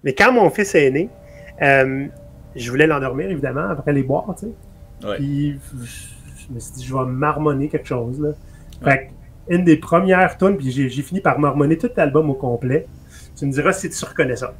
Mais quand mon fils est né, je voulais l'endormir, évidemment, après les boire, tu sais. Ouais. Puis je me suis dit, je vais marmonner quelque chose, là. Fait que, une des premières tunes, puis j'ai fini par marmonner tout l'album au complet. Tu me diras si tu reconnais ça.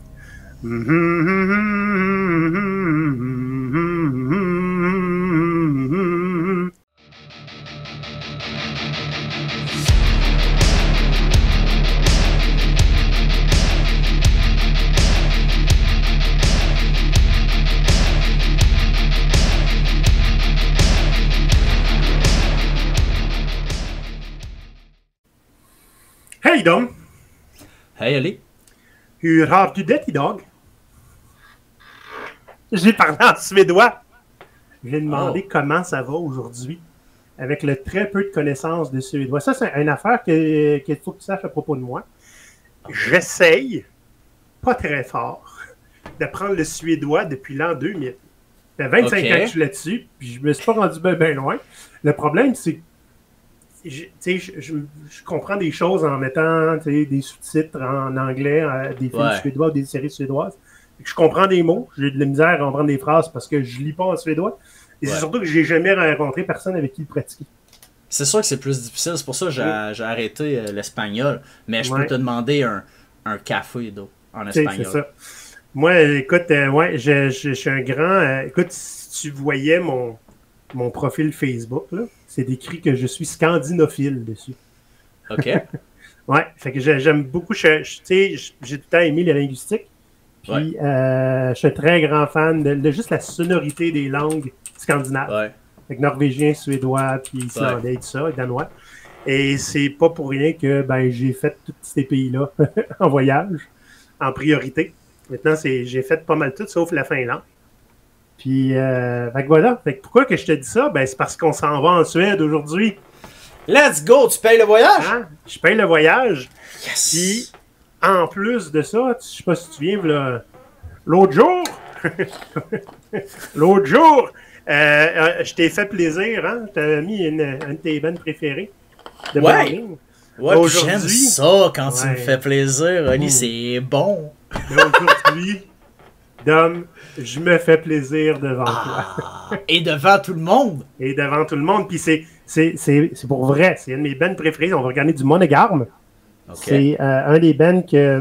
Hey Dom! Hey Ali! Hur har du det idag? J'ai parlé en suédois. J'ai demandé comment ça va aujourd'hui, avec le très peu de connaissances de suédois. Ça, c'est une affaire qu'il faut que tu saches à propos de moi. J'essaye, pas très fort, d'apprendre le suédois depuis l'an 2000. Ça fait 25 ans que je suis là-dessus, puis je me suis pas rendu bien loin. Le problème, c'est que je comprends des choses en mettant des sous-titres en anglais, des films suédois ou des séries suédoises. Je comprends des mots, j'ai de la misère à comprendre des phrases parce que je lis pas en suédois. Et c'est surtout que j'ai jamais rencontré personne avec qui le pratiquer. C'est sûr que c'est plus difficile, c'est pour ça que j'ai arrêté l'espagnol. Mais je peux te demander un café d'eau en espagnol. C'est ça. Moi, écoute, je suis un grand... écoute, si tu voyais mon profil Facebook, là, c'est décrit que je suis scandinophile dessus. OK. Ouais, fait que j'aime beaucoup... J'ai tout le temps aimé les linguistiques. Puis, je suis un très grand fan de juste la sonorité des langues scandinaves. Ouais. Fait que norvégien, suédois, puis islandais, tout ça, et danois. Et c'est pas pour rien que j'ai fait tous ces pays-là en voyage, en priorité. Maintenant, j'ai fait pas mal tout, sauf la Finlande. Puis, fait que voilà. Fait que pourquoi que je te dis ça? C'est parce qu'on s'en va en Suède aujourd'hui. Let's go! Tu payes le voyage? Hein? Je paye le voyage. Yes! Puis, en plus de ça, je sais pas si tu viens, l'autre jour, je t'ai fait plaisir, hein? Je t'avais mis une de tes bandes préférées de Browning. Ouais, j'aime ça quand tu me fais plaisir, Oli, c'est bon. Aujourd'hui, Dom, je me fais plaisir devant toi. Et devant tout le monde. Et devant tout le monde. Puis c'est pour vrai, c'est une de mes bandes préférées. On va regarder du Monogarm. Okay. C'est un des bands que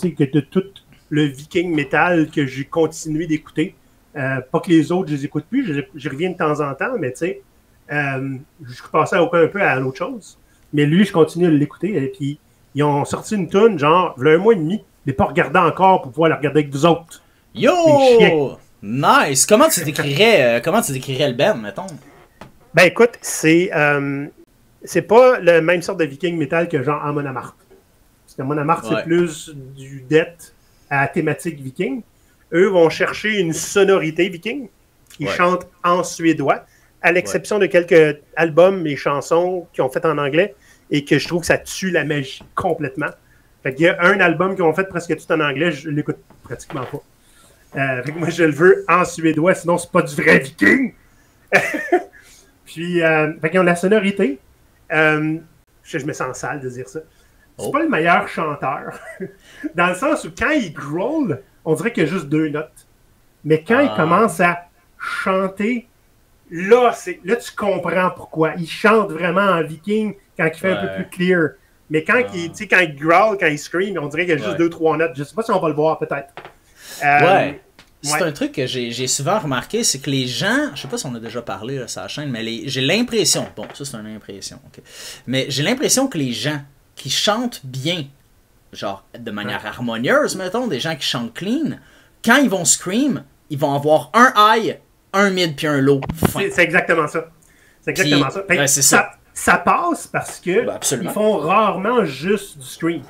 de tout le viking metal que j'ai continué d'écouter. Pas que les autres, je les écoute plus. Je reviens de temps en temps, mais tu sais, je suis passé un peu à l'autre chose. Mais lui, je continue à l'écouter. Et puis, ils ont sorti une tune, genre, il y a un mois et demi. Je l'ai pas regardé encore pour pouvoir la regarder avec vous autres. Yo! Nice! Comment tu décrirais le band, mettons? Écoute, c'est pas la même sorte de viking metal que genre Amon Amarth. Parce que Amon Amarth, c'est plus du death à thématique viking. Eux vont chercher une sonorité viking. Ils chantent en suédois, à l'exception de quelques albums et chansons qu'ils ont fait en anglais et que je trouve que ça tue la magie complètement. Fait qu'il y a un album qu'ils ont fait presque tout en anglais, je l'écoute pratiquement pas. Fait que moi, je le veux en suédois, sinon c'est pas du vrai viking. Puis, fait qu'ils ont la sonorité. Je me sens sale de dire ça. C'est pas le meilleur chanteur. Dans le sens où quand il growl, on dirait qu'il y a juste 2 notes. Mais quand il commence à chanter, là, tu comprends pourquoi. Il chante vraiment en viking quand il fait un peu plus clear. Mais quand il growl, quand il scream, on dirait qu'il y a juste 2-3 notes. Je sais pas si on va le voir, peut-être. C'est un truc que j'ai souvent remarqué, c'est que les gens, je sais pas si on a déjà parlé là, sur la chaîne, mais j'ai l'impression, bon, ça c'est une impression, okay, mais j'ai l'impression que les gens qui chantent bien, genre de manière harmonieuse, mettons, des gens qui chantent clean, quand ils vont scream, ils vont avoir un high, un mid puis un low. C'est exactement ça. C'est exactement ça. C'est ça. Ça passe parce que ils font rarement juste du scream.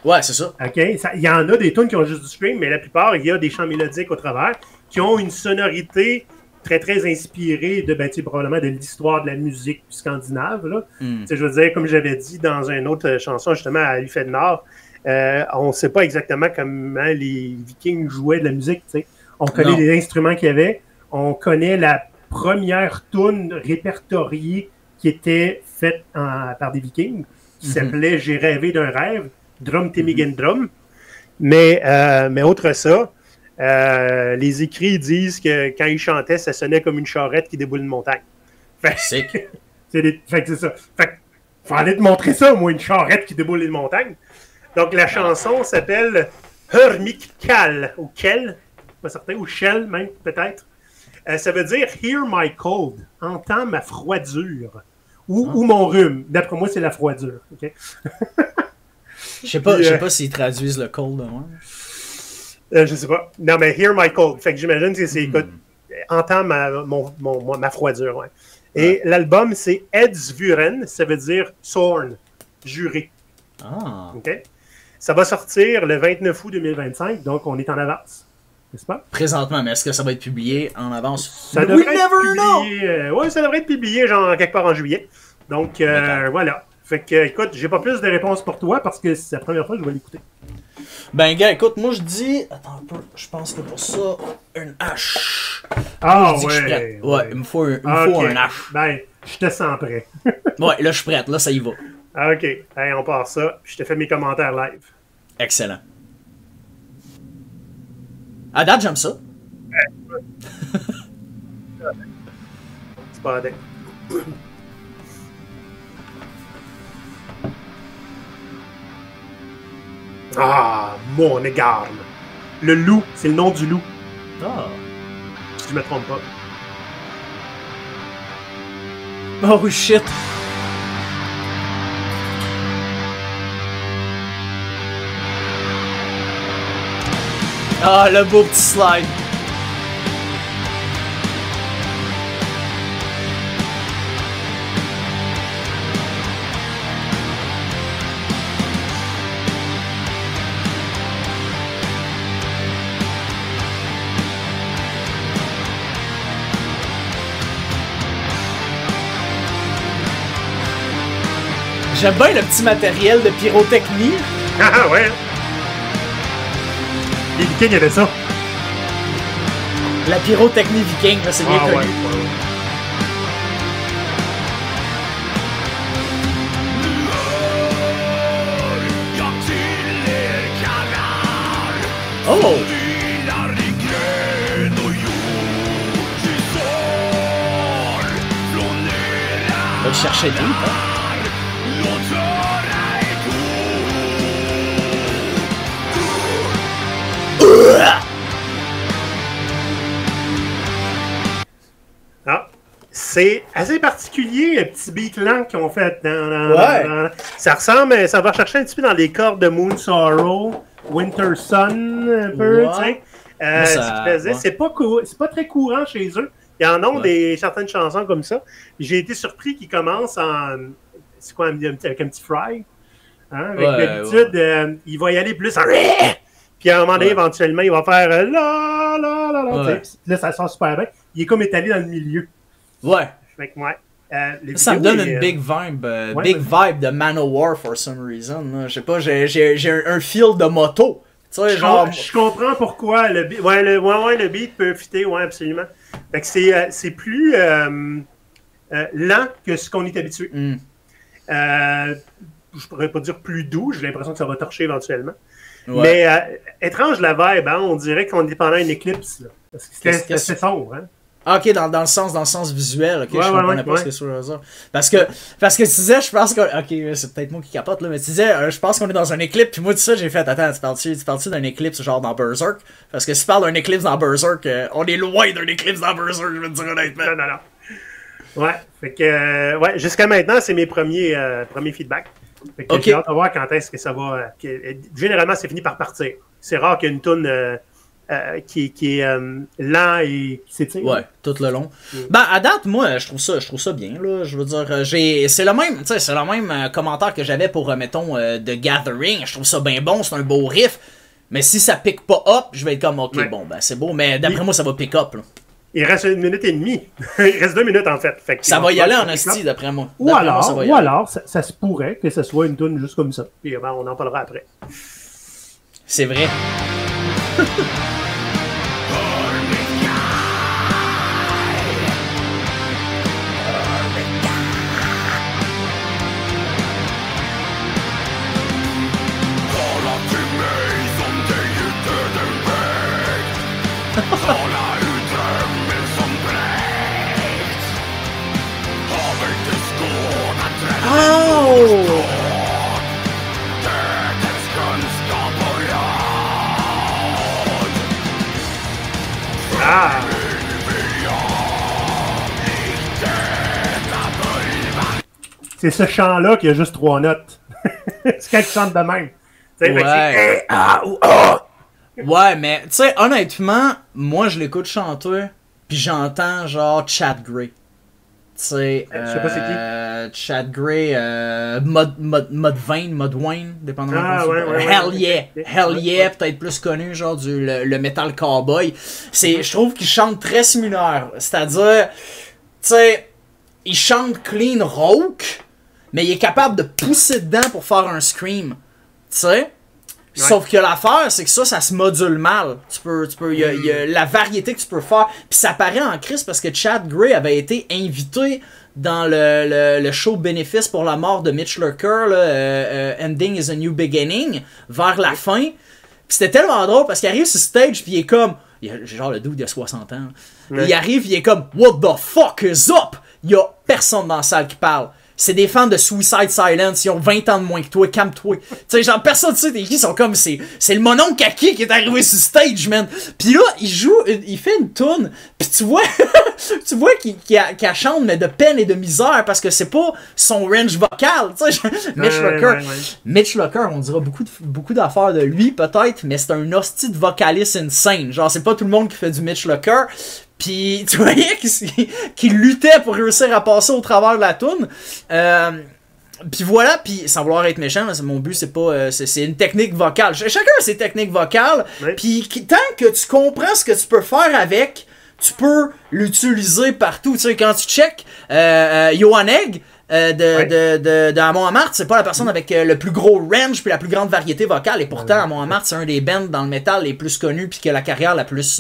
Ouais, c'est ça. OK? Il y en a des tunes qui ont juste du scream, mais la plupart, il y a des chants mélodiques au travers qui ont une sonorité très, très inspirée de, probablement de l'histoire de la musique scandinave. Là. Je veux dire, comme j'avais dit dans une autre chanson, justement, à l'Effet de Nord, on ne sait pas exactement comment les Vikings jouaient de la musique. T'sais. On connaît les instruments qu'il y avait. On connaît la première tune répertoriée qui était faite par des Vikings, qui s'appelait « J'ai rêvé d'un rêve ». Drum Timigen Drum. Mais autre ça, les écrits disent que quand il chantait, ça sonnait comme une charrette qui déboule une montagne. Sick. Fait que c'est ça. Fait que, faut aller te montrer ça, moi, une charrette qui déboule une montagne. Donc, la chanson s'appelle Hörmikal, ou Kel, pas certain, ou Shell même, peut-être. Ça veut dire Hear my cold, entends ma froidure, ou mon rhume. D'après moi, c'est la froidure. Okay? Je sais pas s'ils traduisent le cold de moi. Je sais pas. Non, mais Hear my cold. Fait que j'imagine que c'est entends ma froidure. Ouais. Et l'album, c'est Edsvuren, ça veut dire Sorn, juré. Ah. Okay? Ça va sortir le 29 août 2025, donc on est en avance. N'est-ce pas? Présentement, mais est-ce que ça va être publié en avance? Ça devrait être publié, ouais, ça devrait être publié genre quelque part en juillet. Donc, voilà. Fait que, écoute, j'ai pas plus de réponses pour toi parce que c'est la première fois que je vais l'écouter. Ben, gars, écoute, moi je dis. Attends un peu, je pense que pour ça, une hache. Ah, ouais. Ouais, il me faut un hache. Ben, je te sens prêt. Ouais, là, je suis prête, là, ça y va. Ok, hey, on part ça, puis je te fais mes commentaires live. Excellent. À date, j'aime ça. C'est pas adepte. Ah, mon égard. Le loup, c'est le nom du loup. Ah. Si je me trompe pas. Oh shit. Ah, le beau petit slide. J'aime bien le petit matériel de pyrotechnie. Ah ouais. Les Vikings avaient ça. La pyrotechnie viking, c'est bien connu. Ouais. Oh! On va le chercher d'où, hein? Ah, c'est assez particulier, le petit beat lent qu'ils ont fait. Ouais. Ça ressemble, ça va chercher un petit peu dans les cordes de Moon Sorrow, Winter Sun, un peu, tu sais. Ce qu'ils faisaient, c'est pas très courant chez eux. Il y en a certaines chansons comme ça. J'ai été surpris qu'ils commencent en. C'est quoi, avec un petit fry? Hein? Avec d'habitude, il va y aller plus en. Puis à un moment donné, éventuellement, il va faire la la la la. Ouais. Là, ça sort super bien. Il est comme étalé dans le milieu. Ouais. Fait que, ouais. Ça me donne une big vibe, vibe de Manowar for some reason. Là. Je sais pas, j'ai un feel de moto. Tu sais, genre. Je comprends pourquoi le beat. Ouais, le beat peut fitter, ouais, absolument. Fait que c'est plus lent que ce qu'on est habitué. Je pourrais pas dire plus doux, j'ai l'impression que ça va torcher éventuellement. Ouais. Mais étrange la vibe, hein? On dirait qu'on est pendant une éclipse. Là. Parce que c'est assez sombre. Hein? Ah, ok, dans le sens visuel, ok, je comprenais pas ce que c'est dire. Parce que tu disais, je pense que. Ok, c'est peut-être moi qui capote, là, mais tu disais, je pense qu'on est dans un éclipse, puis moi, tout ça, j'ai fait, attends, tu parles-tu d'un éclipse genre dans Berserk? Parce que si tu parles d'un éclipse dans Berserk, on est loin d'un éclipse dans Berserk, je veux te dire honnêtement. Non. Ouais, fait que, jusqu'à maintenant, c'est mes premiers feedbacks. Fait que j'ai hâte de voir quand est-ce que ça va. Généralement, c'est fini par partir. C'est rare qu'il y ait une toune qui est lent et qui s'étire. Ouais, tout le long. Ben, à date, moi, je trouve ça bien, là. Je veux dire, c'est le même commentaire que j'avais pour, mettons, The Gathering. Je trouve ça bien bon, c'est un beau riff. Mais si ça pique pas up, je vais être comme, ok, bon, ben, c'est beau, mais d'après moi, ça va pick up, là. Il reste 1 minute et demie. Il reste 2 minutes, en fait. Ça va y aller en asti, d'après moi. Ou alors, ça se pourrait que ce soit une toune juste comme ça. Puis on en parlera après. C'est vrai. Oh! Ah! C'est ce chant-là qui a juste 3 notes. C'est quand il chante de même. Tu sais, Ouais. Ouais, mais tu sais, honnêtement, moi je l'écoute chanter, puis j'entends genre Chad Gray. Tu sais, je sais pas c'est qui. Chad Gray, Mudvayne, dépendamment Ah, de ouais, Hell yeah, ouais. Hell yeah, peut-être plus connu, genre le metal cowboy. Je trouve qu'il chante très similaire. C'est-à-dire, tu sais, il chante clean rauque, mais il est capable de pousser dedans pour faire un scream. Tu sais? Sauf que l'affaire, c'est que ça se module mal. Il y a la variété que tu peux faire. Puis ça paraît en crise parce que Chad Gray avait été invité dans le show bénéfice pour la mort de Mitch Lurker, Ending is a New Beginning, vers la fin. Puis c'était tellement drôle parce qu'il arrive sur stage puis il est comme... Genre le dude il a 60 ans. Ouais. Il arrive il est comme « What the fuck is up? » Il y a personne dans la salle qui parle. C'est des fans de Suicide Silence, ils ont 20 ans de moins que toi, calme-toi. Tu sais, genre, personne, tu sais, ils sont comme, c'est le mononcle Kaki qui est arrivé sur stage, man. Pis là, il fait une toune, pis tu vois, qu'il chante, mais de peine et de misère, parce que c'est pas son range vocal, tu sais. Mitch Lurker, on dira beaucoup d'affaires de lui, peut-être, mais c'est un hostie de vocaliste insane. Genre, c'est pas tout le monde qui fait du Mitch Lurker. Pis tu voyais qu'il luttait pour réussir à passer au travers de la toune. Puis voilà, puis sans vouloir être méchant, mon but c'est pas c'est une technique vocale. Chacun a ses techniques vocales. Oui. Puis tant que tu comprends ce que tu peux faire avec, tu peux l'utiliser partout. Tu sais, quand tu check Johan Egg de Amon Amarth, c'est pas la personne avec le plus gros range puis la plus grande variété vocale, et pourtant Amon Amarth c'est un des bands dans le métal les plus connus puis qui a la carrière la plus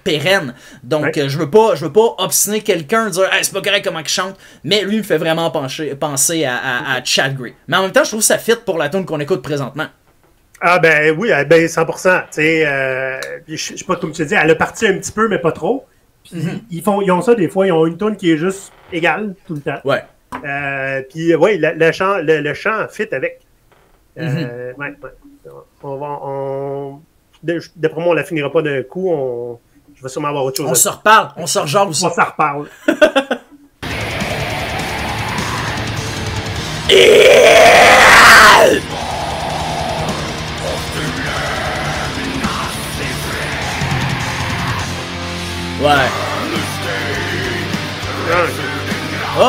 pérenne. Donc je veux pas obstiner quelqu'un, dire hey, c'est pas correct comment il chante, mais lui il me fait vraiment penser à Chad Gray. Mais en même temps je trouve que ça fit pour la tune qu'on écoute présentement. Ah ben oui, ben 100%. Tu sais, je sais pas comme tu dis, elle a parti un petit peu mais pas trop. Puis ils ont ça des fois, ils ont une tune qui est juste égale tout le temps. Ouais. Puis oui, le chant fit avec. Ouais. D'après moi, on la finira pas d'un coup. Je vais sûrement avoir autre chose. On se reparle, on se rejase aussi. On s'en reparle. Ouais. Oh, ouais.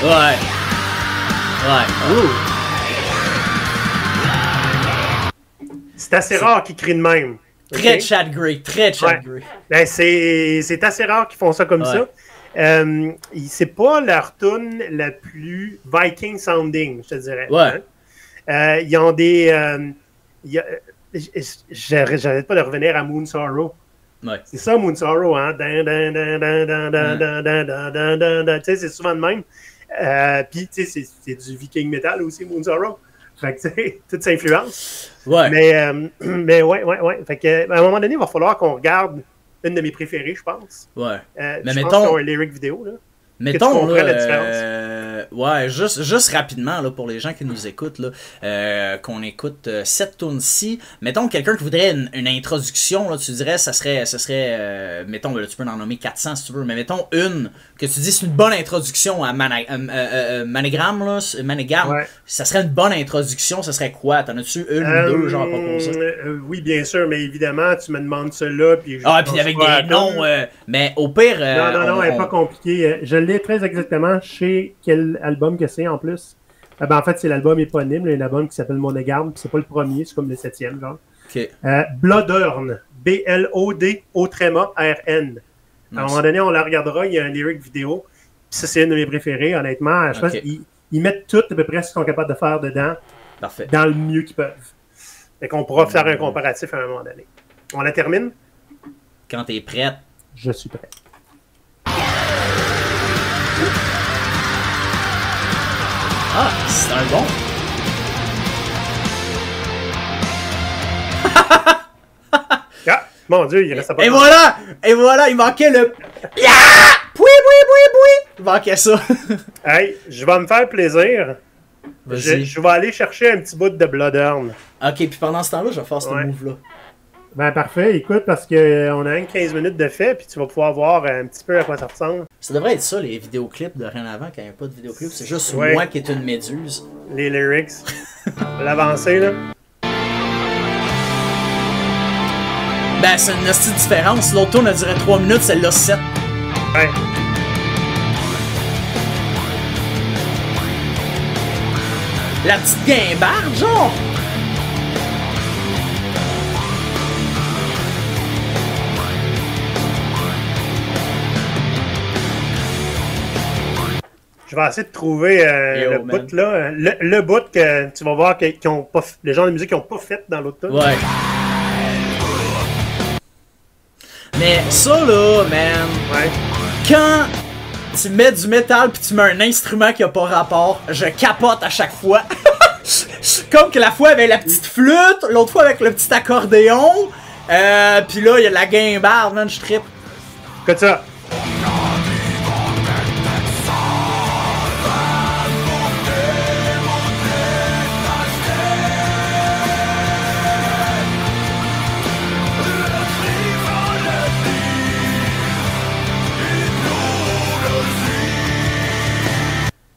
Ouais. C'est assez rare qu'ils crient de même. Très Chad Gray, très Chad Gray. Ben, c'est assez rare qu'ils font ça comme ça. C'est pas leur tune la plus Viking sounding, je te dirais. Ouais. Ils ont des... j'arrête pas de revenir à Moon Sorrow. Ouais. C'est ça, Moon Sorrow, hein? Tu sais, c'est souvent de même. Puis, tu sais, c'est du Viking metal aussi, Moon Sorrow. Fait que, tu sais, toute sa influence. Ouais. Mais ouais. Fait que, à un moment donné, il va falloir qu'on regarde une de mes préférées, je pense. Ouais. Mais je pense qu'ils ont un lyric vidéo, là. Mettons, ouais, juste rapidement, là, pour les gens qui nous écoutent, là, qu'on écoute cette tune-ci, mettons quelqu'un qui voudrait une introduction, là, tu dirais, ça serait mettons, là, tu peux en nommer 400 si tu veux, mais mettons une, que tu dis c'est une bonne introduction à Manigram, là, Manigam, ça serait une bonne introduction, ça serait quoi? T'en as-tu une ou deux, genre, pas pour ça? Oui, bien sûr, mais évidemment, tu me demandes cela, puis puis avec des noms, mais au pire... non, elle n'est pas compliquée. Je l'ai très exactement chez quel album que c'est en plus. En fait, c'est l'album éponyme, là, un album qui s'appelle Monogarme, puis c'est pas le premier, c'est comme le 7e, genre. Ok. Bloodurn, B-L-O-D-O-R-N. À un moment donné, on la regardera, il y a un lyric vidéo, puis ça, c'est une de mes préférées, honnêtement. Je pense qu'ils mettent tout à peu près ce qu'ils sont capables de faire dedans, dans le mieux qu'ils peuvent. Fait qu'on pourra faire un comparatif à un moment donné. On la termine? Quand t'es prête. Je suis prêt. Ah, c'est un bon. Ah, mon Dieu, il reste pas. Et voilà! Et voilà, il manquait le. Yeah! Poui, poui, poui, poui! Il manquait ça. Hey, je vais me faire plaisir. Je vais aller chercher un petit bout de Bloodurn. Ok, puis pendant ce temps-là, je vais faire ce move-là. Ben parfait, écoute, parce qu'on a 15 minutes de fait, puis tu vas pouvoir voir un petit peu à quoi ça ressemble. Ça devrait être ça, les vidéoclips de rien avant, quand il n'y a pas de vidéoclip. C'est juste moi qui est une méduse. Les lyrics. L'avancée, là. Ben, c'est une hostie différence. L'autre tourne a duré 3 minutes, celle-là 7. Ouais. La petite guimbarde, genre! Je vais essayer de trouver le bout là. Le bout que tu vas voir qu'ils ont pas, les gens de musique qui n'ont pas fait dans l'autre tour. Ouais. Mais ça là, man. Ouais. Quand tu mets du métal puis tu mets un instrument qui a pas rapport, je capote à chaque fois. Comme que la fois avec la petite flûte, l'autre fois avec le petit accordéon. Puis là, il y a la guimbarde, man, je trippe. Écoute ça.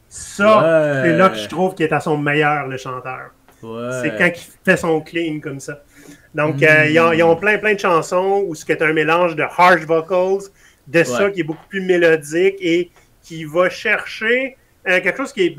Ça, c'est là que je trouve qu'il est à son meilleur, le chanteur. Ouais. C'est quand il fait son clean comme ça. Donc, ils ont plein de chansons où c'est un mélange de harsh vocals, de ça qui est beaucoup plus mélodique et qui va chercher quelque chose qui est,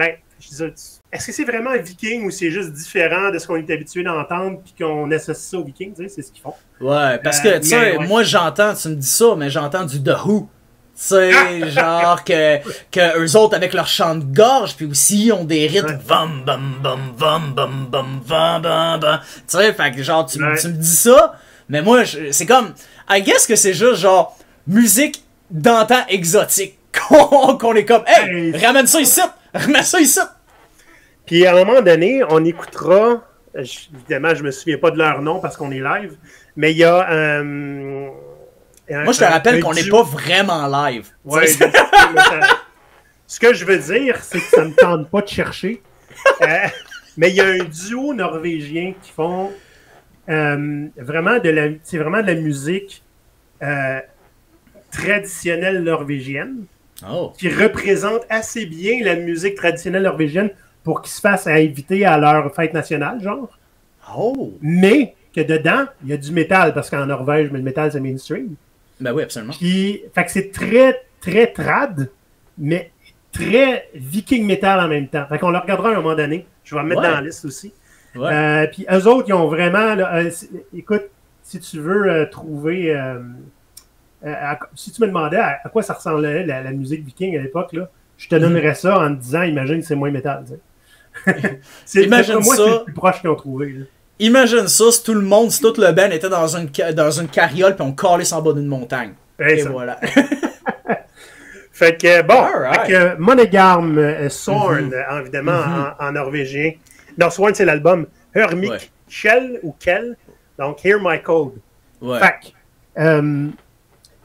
est-ce que c'est vraiment un viking ou c'est juste différent de ce qu'on est habitué d'entendre puis qu'on associe ça aux vikings, tu sais, c'est ce qu'ils font. Ouais, parce que, tu sais, moi j'entends, tu me dis ça, mais j'entends du The Who. Tu sais, genre que eux autres avec leur chant de gorge, puis aussi ont des rythmes bam bam bam bam bam bam bam bam bam. Tu sais, fait que genre tu me dis ça, mais moi c'est comme, I guess que c'est juste genre musique d'antan exotique qu'on est comme, hey, ramène ça ici, remets ça ici. Puis à un moment donné, on écoutera, évidemment je me souviens pas de leur nom parce qu'on est live, mais il y a moi, je te rappelle qu'on n'est pas vraiment live. Ouais, ce que je veux dire, c'est que ça ne me tente pas de chercher. Mais il y a un duo norvégien qui font vraiment c'est vraiment de la musique traditionnelle norvégienne qui représente assez bien la musique traditionnelle norvégienne pour qu'ils se fassent inviter à leur fête nationale, genre. Mais que dedans, il y a du métal, parce qu'en Norvège, le métal, c'est mainstream. Ben oui, absolument. Fait que c'est très, très trad, mais très viking metal en même temps. Fait qu'on le regardera à un moment donné. Je vais le mettre dans la liste aussi. Puis eux autres, ils ont vraiment... Là, écoute, si tu veux trouver... si tu me demandais à quoi ça ressemblait la musique viking à l'époque, là, je te donnerais ça en te disant, imagine que c'est moins métal. Imagine moi, ça. C'est le plus proche qu'ils ont trouvé. Là. Imagine ça, si tout le monde, si toute le band était dans une carriole puis on calait en bas d'une montagne. Et voilà. Fait que, bon, Monogarme, Sorn, évidemment, en norvégien. Non, Sorn, c'est l'album Hermik Kjell ou Kell. Donc, Hear My Code. Fait que,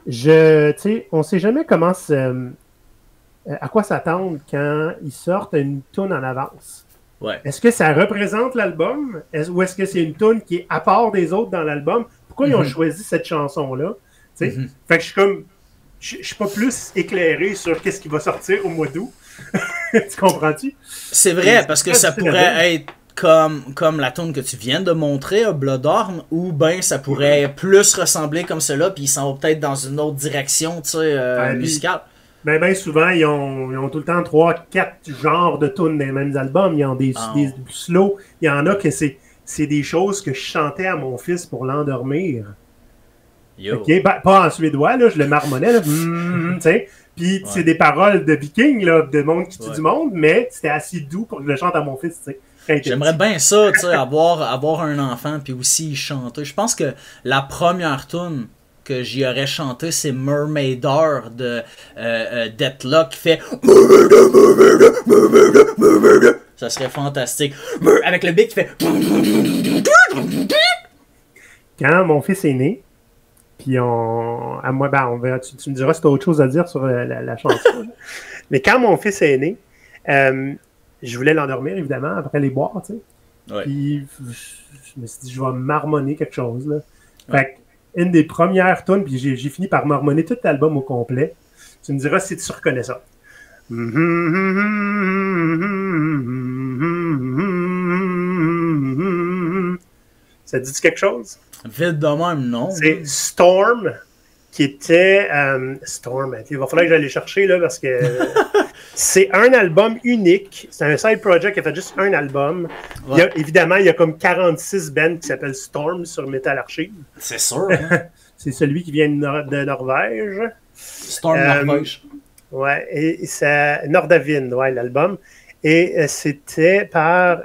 tu sais, on sait jamais comment à quoi s'attendre quand ils sortent une toune en avance. Est-ce que ça représente l'album? Ou est-ce que c'est une toune qui est à part des autres dans l'album? Pourquoi ils ont choisi cette chanson-là? Fait que je suis comme... Je suis pas plus éclairé sur qu'est-ce qui va sortir au mois d'août. Tu comprends-tu? C'est vrai, parce que ça pourrait être comme la toune que tu viens de montrer, Bloodurn, ou ben ça pourrait plus ressembler comme cela, puis ils s'en vont peut-être dans une autre direction, tu sais, musicale. Ben souvent, ils ont tout le temps 3-4 genres de tunes dans les mêmes albums. Ils ont des slow. Il y en a que c'est des choses que je chantais à mon fils pour l'endormir. OK? Ben, pas en suédois, là, je le marmonnais. Là. Puis c'est des paroles de Viking, là, de monde qui tue du monde, mais c'était assez doux pour que je le chante à mon fils. J'aimerais bien ça, avoir un enfant puis aussi chanter. Je pense que la première tune que j'y aurais chanté, c'est Mermaider de Deathlock qui fait ça serait fantastique. Avec le beat qui fait quand mon fils est né, puis à moi, tu me diras si tu as autre chose à dire sur la chanson. Mais quand mon fils est né, je voulais l'endormir, évidemment, après les boire, tu sais. Ouais. Puis je me suis dit, je vais marmonner quelque chose, là. Ouais. Fait que, une des premières tunes, puis j'ai fini par marmonner tout l'album au complet. Tu me diras si tu reconnais ça. Ça te dit quelque chose? Vite de même, non. C'est Storm, qui était... Storm, il va falloir que j'aille chercher, là, parce que c'est un album unique. C'est un side project qui a fait juste un album. Ouais. Évidemment, il y a comme 46 bands qui s'appellent Storm sur Metal Archive. C'est sûr. Hein? C'est celui qui vient de Norvège. Storm Norvège. Ouais, et c'est Nordavind, ouais, l'album. Et c'était par...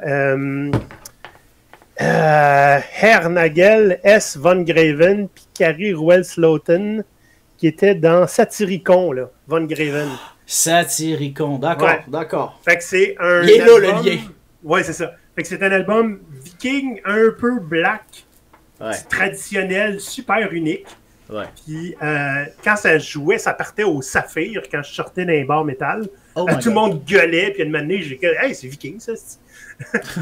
Hernagel S. Von Graven puis Carrie Ruel-Sloten qui était dans Satyricon, là, Von Graven. Satyricon, d'accord, ouais. D'accord. Fait que c'est un Il est là, le lien. Ouais, c'est ça. Fait que c'est un album viking un peu black, traditionnel, super unique. Ouais. Puis quand ça jouait, ça partait au saphir quand je sortais d'un bar métal. Tout le monde gueulait, puis à un moment donné, j'ai dit « Hey, c'est viking, ça! »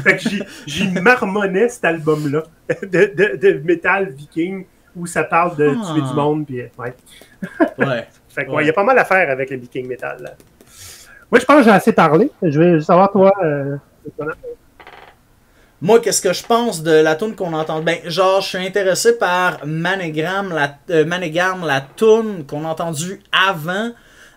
Fait que j'ai marmonné cet album-là de métal viking où ça parle de tuer du monde. Puis, ouais. Fait que, il y a pas mal à faire avec le viking metal. Là. Moi, je pense que j'ai assez parlé. Je vais savoir, toi. Moi, qu'est-ce que je pense de la tune qu'on entend? Ben, genre, je suis intéressé par Mannegram, la tune qu'on a entendue avant.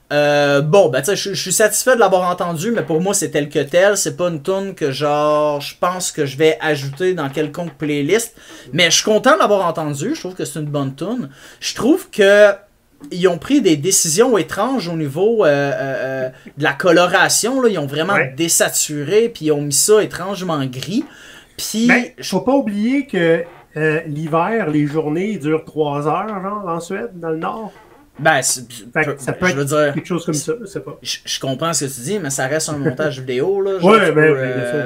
Bon, ben tu sais, je suis satisfait de l'avoir entendu, mais pour moi c'est tel que tel. C'est pas une tune que genre je pense que je vais ajouter dans quelconque playlist. Mais je suis content de l'avoir entendu. Je trouve que c'est une bonne tune. Je trouve que ils ont pris des décisions étranges au niveau de la coloration. Là. Ils ont vraiment désaturé, puis ils ont mis ça étrangement gris. Puis faut pas oublier que l'hiver, les journées durent 3 heures, genre, en Suède, dans le nord. Ben, ça peut être quelque chose comme ça, je sais pas. Je comprends ce que tu dis, mais ça reste un montage vidéo, là.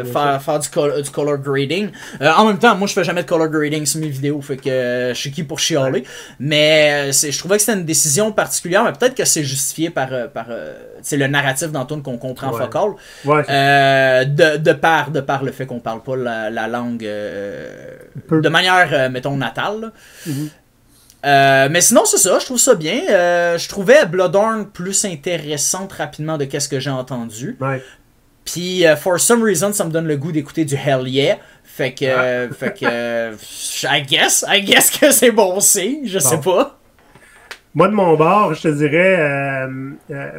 Faire du color grading. En même temps, moi, je fais jamais de color grading sur mes vidéos, fait que je suis qui pour chialer. Mais je trouvais que c'était une décision particulière, mais peut-être que c'est justifié par le narratif dans tout qu'on comprend focal. De par le fait qu'on parle pas la langue de manière, mettons, natale. Mais sinon, c'est ça, je trouve ça bien. Je trouvais Bloodhorn plus intéressante rapidement de qu'est-ce que j'ai entendu. Puis, for some reason, ça me donne le goût d'écouter du Hell Yeah. Fait que I guess que c'est bon signe, je sais pas. Moi, de mon bord, je te dirais,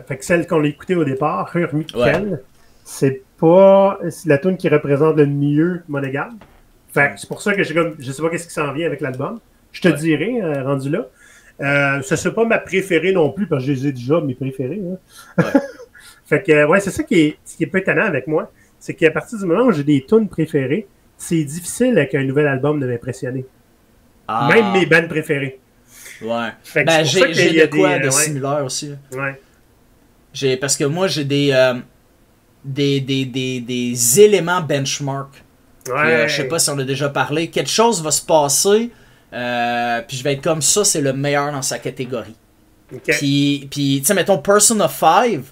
fait que celle qu'on a écoutée au départ, Hurmikkel, c'est pas la tune qui représente le mieux Monogame. Fait que c'est pour ça que je sais pas qu'est-ce qui s'en vient avec l'album. Je te dirais, rendu là. Ce serait pas ma préférée non plus, parce que je les ai déjà, mes préférés. Hein. Fait que, c'est ça qui est pas étonnant avec moi. C'est qu'à partir du moment où j'ai des tunes préférées, c'est difficile avec un nouvel album de m'impressionner. Même mes bands préférés. Ouais. Fait que j'ai de quoi de similaire aussi. Ouais. Parce que moi, j'ai des éléments benchmark. Je sais pas si on a déjà parlé. Quelque chose va se passer... puis je vais être comme ça, c'est le meilleur dans sa catégorie. Puis tu sais, mettons Persona 5,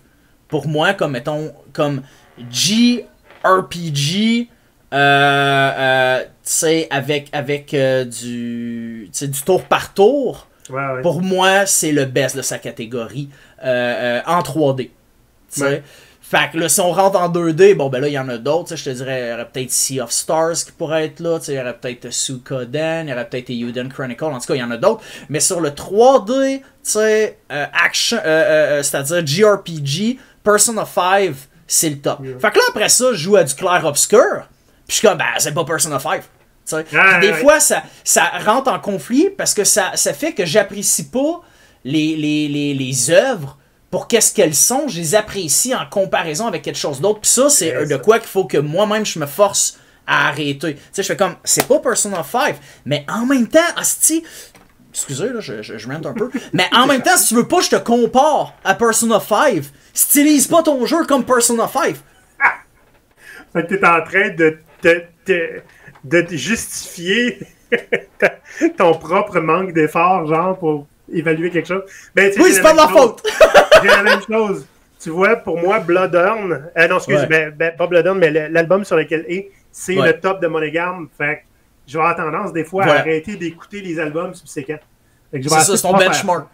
pour moi, comme JRPG, tu sais, avec du tour par tour, pour moi, c'est le best de sa catégorie en 3D. Tu sais. Fait que là, si on rentre en 2D, bon, ben là, il y en a d'autres. Je te dirais, il y aurait peut-être Sea of Stars qui pourrait être là. Il y aurait peut-être Suikoden, il y aurait peut-être Eiyuden Chronicle. En tout cas, il y en a d'autres. Mais sur le 3D, action, c'est-à-dire JRPG, Persona 5, c'est le top. Fait que là, après ça, je joue à du clair-obscur. Puis je suis comme, ben, c'est pas Persona 5. Des fois, ça rentre en conflit parce que ça fait que j'apprécie pas les œuvres pour qu'est-ce qu'elles sont, je les apprécie en comparaison avec quelque chose d'autre. Puis ça, c'est de quoi qu'il faut que moi-même, je me force à arrêter. Tu sais, je fais comme, c'est pas Persona 5, mais en même temps, hostie, excusez, là, je rente un peu, mais en même temps, si tu veux pas, je te compare à Persona 5, stylise pas ton jeu comme Persona 5. Fait que t'es en train de te justifier ton propre manque d'effort, genre, pour évaluer quelque chose. Ben, oui, c'est pas de ma faute! J'ai la même chose. Tu vois, pour moi, Bloodhorn... non, excuse, pas Bloodhorn, mais l'album sur lequel c'est le top de Monogame. Fait que je vais avoir tendance, des fois, à arrêter d'écouter les albums subséquents. C'est ça, c'est ton benchmark.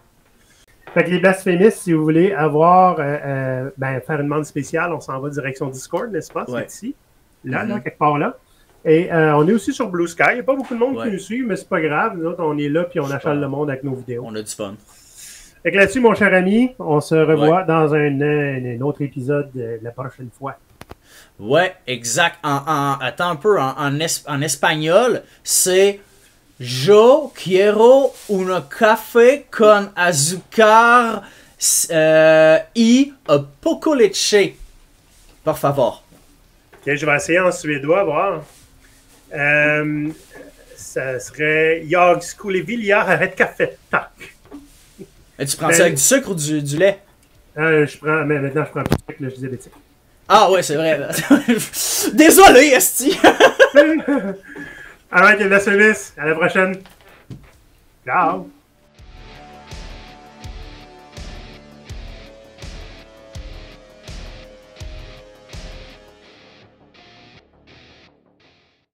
Fait que les blasphémistes, si vous voulez avoir... faire une demande spéciale, on s'en va direction Discord, n'est-ce pas? C'est ici. Là, quelque part là. Et on est aussi sur Blue Sky. Il n'y a pas beaucoup de monde qui nous suit, mais c'est pas grave. Nous autres, on est là puis on achale le monde avec nos vidéos. On a du fun. Fait que là-dessus, mon cher ami, on se revoit dans un autre épisode la prochaine fois. Ouais, exact. Attends un peu. En espagnol, c'est Yo quiero un café con azúcar y poco leche. Por favor. Ok, je vais essayer en suédois, voir. Ça serait Jag skulle vilja ha ett kaffe, tack. Et tu prends ça avec du sucre ou du lait? Mais maintenant je prends plus de sucre, là, je disais bêtise. Ah ouais, c'est vrai. Désolé, esti. Alright, les services. À la prochaine. Ciao.